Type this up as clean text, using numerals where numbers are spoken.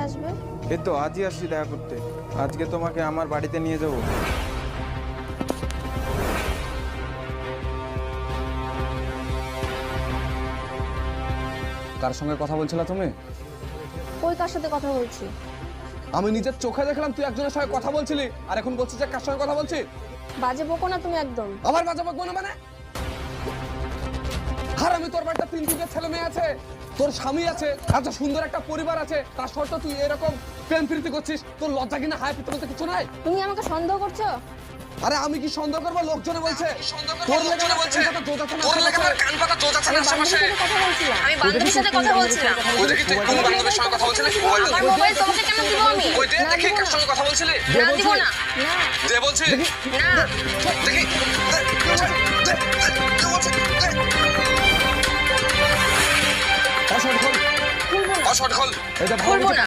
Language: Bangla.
আসবে? এই তো আজই আসছি দেখা করতে। আজকে তোমাকে আমার বাড়িতে নিয়ে যাব। কার সঙ্গে কথা বলছিলা তুমি? কই কার সাথে কথা বলছি? আমি নিজের চোখে দেখলাম তুই একজনের সঙ্গে কথা বলছিলি, আর এখন বলছিস যে কার সঙ্গে কথা বলছি। বাজে বকো না তুমি একদম। আবার বাজা বকবো না মানে? আর আমি তোর বাড়িতে 3 ছেলে মেয়ে আছে, তোর স্বামী আছে, এত সুন্দর একটা পরিবার আছে, তার সত্ত্বেও তুই এরকম প্রেম প্রীতি করছিস। তোর লজ্জা কিনা হায় পিতে বলতে কিছু নাই? তুমি আমাকে সন্দেহ করছো? আরে আমি কি সন্দেহ করবো? লোকজনে বলছে তোর লোকজনে বলছে তোর লেখার কান পাতা জোজ আছে না আশেপাশে। কথা বলছিলাম। আমি বান্ধবীর সাথে কথা বলছিলাম। ওই দেখি তুই কোন বান্ধবীর সঙ্গে কথা বলছিলি? আমার মোবাইল তোমাকে কেন দিব আমি? ওই দেখি কার সঙ্গে কথা বলছিলি? না দিব না। না দে বলছি। না। দেখি অসট খোল, অসট খোল। এটা বলবো না।